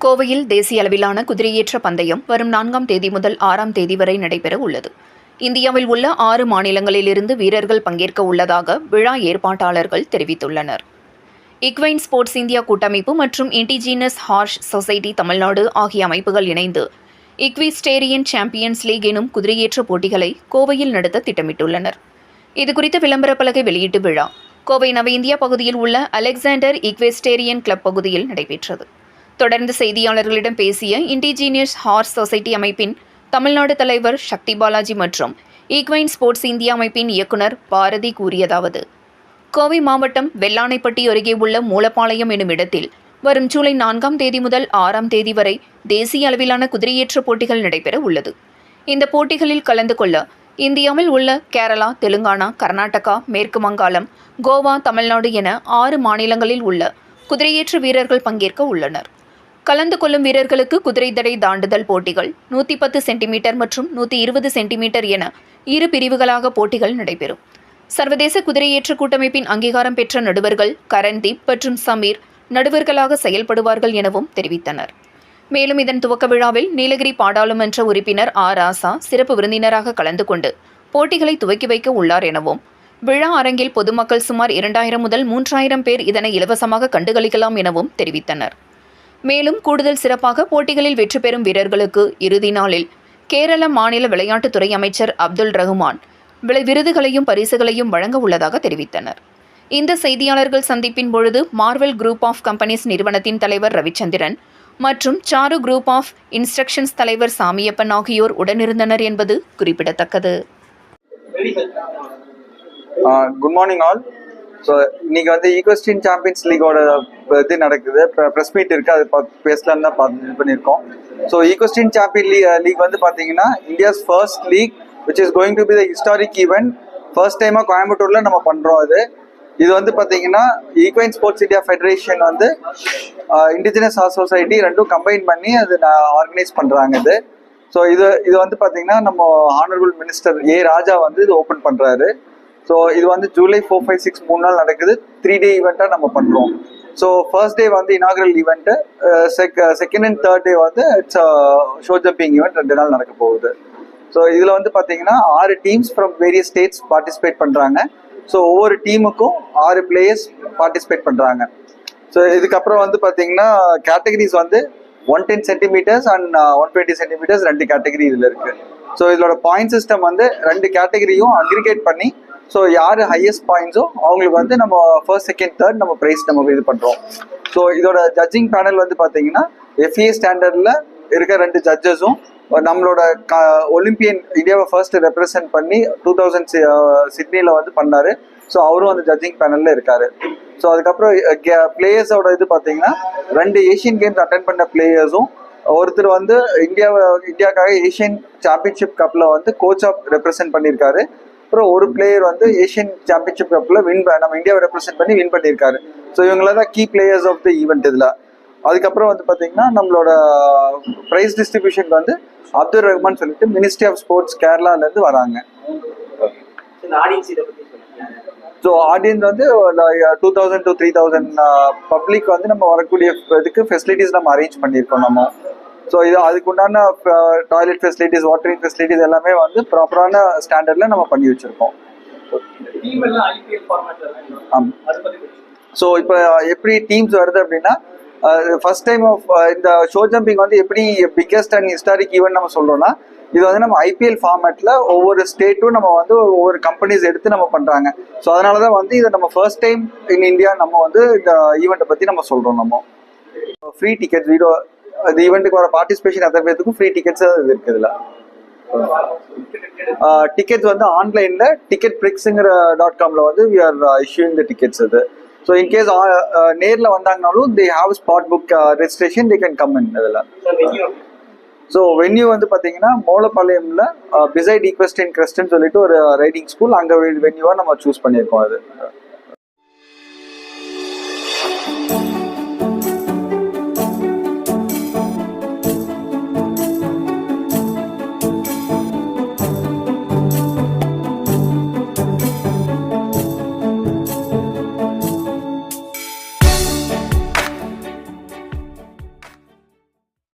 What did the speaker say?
கோவையில் தேசிய அளவிலான குதிரையேற்ற பந்தயம் வரும் 4ஆம் தேதி முதல் 6ஆம் தேதி வரை நடைபெற உள்ளது. இந்தியாவில் உள்ள 6 மாநிலங்களிலிருந்து வீரர்கள் பங்கேற்க உள்ளதாக விழா ஏற்பாட்டாளர்கள் தெரிவித்துள்ளனர். இக்வைன் ஸ்போர்ட்ஸ் இந்தியா கூட்டமைப்பு மற்றும் இண்டிஜினஸ் ஹார்ஸ் சொசைட்டி தமிழ்நாடு ஆகிய அமைப்புகள் இணைந்து இக்விஸ்டேரியன் சாம்பியன்ஸ் லீக் எனும் குதிரையேற்ற போட்டிகளை கோவையில் நடத்த திட்டமிட்டுள்ளனர். இதுகுறித்த விளம்பர பலகை வெளியீட்டு விழா கோவை நவ இந்தியா பகுதியில் உள்ள அலெக்சாண்டர் இக்வெஸ்டேரியன் கிளப் பகுதியில் நடைபெற்றது. தொடர்ந்து செய்தியாளர்களிடம் பேசிய இண்டிஜினியஸ் ஹார்ஸ் சொசைட்டி அமைப்பின் தமிழ்நாடு தலைவர் சக்தி பாலாஜி மற்றும் ஈக்வைன் ஸ்போர்ட்ஸ் இந்தியா அமைப்பின் இயக்குனர் பாரதி கூறியதாவது: கோவை மாவட்டம் வெள்ளானைப்பட்டி அருகே உள்ள மூலப்பாளையம் எனும் இடத்தில் வரும் ஜூலை 4ஆம் தேதி முதல் 6ஆம் தேதி வரை தேசிய அளவிலான குதிரையேற்ற போட்டிகள் நடைபெற உள்ளது. இந்த போட்டிகளில் கலந்து கொள்ள இந்தியாவில் உள்ள கேரளா, தெலுங்கானா, கர்நாடகா, மேற்கு வங்காளம், கோவா, தமிழ்நாடு என 6 மாநிலங்களில் உள்ள குதிரையேற்ற வீரர்கள் பங்கேற்க உள்ளனர். கலந்து கொள்ளும் வீரர்களுக்கு குதிரை தடை தாண்டுதல் போட்டிகள் 110 சென்டிமீட்டர் மற்றும் 120 சென்டிமீட்டர் என 2 பிரிவுகளாக போட்டிகள் நடைபெறும். சர்வதேச குதிரையேற்ற கூட்டமைப்பின் அங்கீகாரம் பெற்ற நடுவர்கள் கரண்தீப் மற்றும் சமீர் நடுவர்களாக செயல்படுவார்கள் எனவும் தெரிவித்தனர். மேலும் இதன் துவக்க விழாவில் நீலகிரி பாராளுமன்ற உறுப்பினர் ராசா சிறப்பு விருந்தினராக கலந்து கொண்டு போட்டிகளை துவக்கி வைக்க உள்ளார் எனவும், விழா அரங்கில் பொதுமக்கள் சுமார் 2000 முதல் 3000 பேர் இதனை இலவசமாக கண்டுகளிக்கலாம் எனவும் தெரிவித்தனர். மேலும் கூடுதல் சிறப்பாக போட்டிகளில் வெற்றி பெறும் வீரர்களுக்கு இறுதி நாளில் கேரள மாநில விளையாட்டுத்துறை அமைச்சர் அப்துல் ரஹ்மான் விருதுகளையும் பரிசுகளையும் வழங்க உள்ளதாக தெரிவித்தனர். இந்த செய்தியாளர்கள் சந்திப்பின் பொழுது மார்வெல் குரூப் ஆஃப் கம்பெனிஸ் நிறுவனத்தின் தலைவர் ரவிச்சந்திரன் மற்றும் சாரு குரூப் ஆஃப் இன்ஸ்ட்ரக்ஷன்ஸ் தலைவர் சாமியப்பன் ஆகியோர் உடனிருந்தனர் என்பது குறிப்பிடத்தக்கது. Good morning all. ஸோ இன்னைக்கு வந்து ஈக்வெஸ்டியன் சாம்பியன்ஸ் லீகோட இது நடக்குது, ப்ரெஸ் மீட் இருக்குது, அது பேசலான்னு தான் இது பண்ணியிருக்கோம். ஸோ ஈக்வெஸ்டியன் சாம்பியன் லீக் வந்து பார்த்தீங்கன்னா India's first league which is going to be the historic event. First டைமாக கோயம்புத்தூரில் நம்ம பண்ணுறோம். இது வந்து பார்த்தீங்கன்னா ஈக்வைன் ஸ்போர்ட்ஸ் இந்தியா ஃபெடரேஷன் வந்து இண்டிஜினஸ் ஹார்ஸ் சொசைட்டி ரெண்டும் கம்பைன் பண்ணி அது ஆர்கனைஸ் பண்ணுறாங்க. ஸோ இது வந்து பார்த்தீங்கன்னா நம்ம ஹானரபிள் மினிஸ்டர் ராஜா வந்து இது ஓப்பன் பண்ணுறாரு. ஸோ இது வந்து ஜூலை 4, 5, 6 3 நாள் நடக்குது. 3 டே ஈவெண்ட்டாக நம்ம பண்ணுறோம். ஸோ ஃபர்ஸ்ட் டே வந்து inaugural event, second and third day வந்து இட்ஸ் ஷோ ஜம்பிங் ஈவெண்ட் 2 நாள் நடக்க போகுது. ஸோ இதில் வந்து பார்த்தீங்கன்னா 6 teams from various states participate பண்ணுறாங்க. ஸோ ஒவ்வொரு டீமுக்கும் 6 பிளேயர்ஸ் பார்ட்டிசிபேட் பண்ணுறாங்க. ஸோ இதுக்கப்புறம் வந்து பார்த்தீங்கன்னா கேட்டகரிஸ் வந்து 110 சென்டிமீட்டர்ஸ் அண்ட் 120 சென்டிமீட்டர்ஸ் 2 கேட்டகரி இதில் இருக்குது. ஸோ இதோட பாயிண்ட் சிஸ்டம் வந்து 2 கேட்டகரியும் அக்ரிகேட் பண்ணி, ஸோ யார் ஹையஸ்ட் பாயிண்ட்ஸோ அவங்களுக்கு வந்து நம்ம ஃபர்ஸ்ட், செகண்ட், தேர்ட் நம்ம ப்ரைஸ் நம்ம இது பண்ணுறோம். ஸோ இதோட ஜட்ஜிங் பேனல் வந்து பார்த்தீங்கன்னா FA ஸ்டாண்டர்டில் இருக்க 2 ஜட்ஜஸும் நம்மளோட ஒலிம்பியன் இந்தியாவை ஃபர்ஸ்ட் ரெப்ரசென்ட் பண்ணி 2000 சிட்னியில் வந்து பண்ணார். ஸோ அவரும் அந்த ஜட்ஜிங் பேனலில் இருக்கார். ஸோ அதுக்கப்புறம் பிளேயர்ஸோட இது பார்த்தீங்கன்னா 2 ஏஷியன் கேம்ஸ் அட்டென்ட் பண்ண பிளேயர்ஸும், ஒருத்தர் வந்து இந்தியாவுக்காக ஏஷியன் சாம்பியன்ஷிப் கப்பில் வந்து கோச்சாக ரெப்ரசென்ட் பண்ணியிருக்காரு. அப்புறம் ஒரு பிளேயர் வந்து ஏஷியன் சாம்பியன்ஷிப் கப்பில் நம்ம இந்தியாவை ரெப்ரசென்ட் பண்ணி வின் பண்ணியிருக்காரு. ஸோ இவங்கள தான் key players of the event இதில். அதுக்கப்புறம் வந்து பார்த்தீங்கன்னா நம்மளோட ப்ரைஸ் டிஸ்ட்ரிபியூஷன் வந்து அப்துல் ரஹ்மான் சொல்லிட்டு மினிஸ்ட்ரி ஆஃப் ஸ்போர்ட்ஸ் கேரளாலேருந்து வராங்க. ஸோ ஆடியன்ஸ் வந்து 2000 to 3000 பப்ளிக் வந்து நம்ம வரக்கூடிய இதுக்கு ஃபெசிலிட்டிஸ் நம்ம அரேஞ்ச் பண்ணியிருக்கோம் நம்ம. ஸோ இது அதுக்கு உண்டான டாய்லெட் ஃபெசிலிட்டிஸ், வாட்டரிங் ஃபெசிலிட்டிஸ் எல்லாமே வந்து ப்ராப்பரான ஸ்டாண்டர்டில் நம்ம பண்ணி வச்சுருக்கோம். ஸோ இப்போ எப்படி டீம்ஸ் வருது அப்படின்னா, ஃபர்ஸ்ட் டைம் ஆஃப் இந்த ஷோ ஜம்பிங் வந்து எப்படி பிக்கஸ்ட் அண்ட் ஹிஸ்டாரிக் ஈவெண்ட் நம்ம சொல்கிறோம்னா, இது வந்து நம்ம IPL ஃபார்மேட்டில் ஒவ்வொரு ஸ்டேட்டும் நம்ம வந்து ஒவ்வொரு கம்பெனிஸ் எடுத்து நம்ம பண்ணுறாங்க. ஸோ அதனால தான் வந்து இதை நம்ம ஃபர்ஸ்ட் டைம் இன் இந்தியா நம்ம வந்து இந்த ஈவெண்ட்டை பற்றி நம்ம சொல்கிறோம். நம்ம ஃப்ரீ டிக்கெட்ஸ் இந்த ஈவெண்ட்டுக்கு வர பார்ட்டிசிபேஷன் அத்தனை பேருக்கும் ஃப்ரீ டிக்கெட்ஸ் இது இருக்குதுல. டிக்கெட்ஸ் வந்து ஆன்லைனில் ticketprix.comல வந்து we are issuing the tickets. So in case நேரில் வந்தாங்கனாலும் they have spot book registration, they can come in. இதில் ஸோ வென்யூ வந்து பார்த்தீங்கன்னா மோலப்பாளையம்ல பிசைட் ஈக்வெஸ்டியன் கிரஸ்ட்னு சொல்லிட்டு ஒரு ரைடிங் ஸ்கூல், அங்கே வென்யூவாக நம்ம சூஸ் பண்ணியிருக்கோம். அது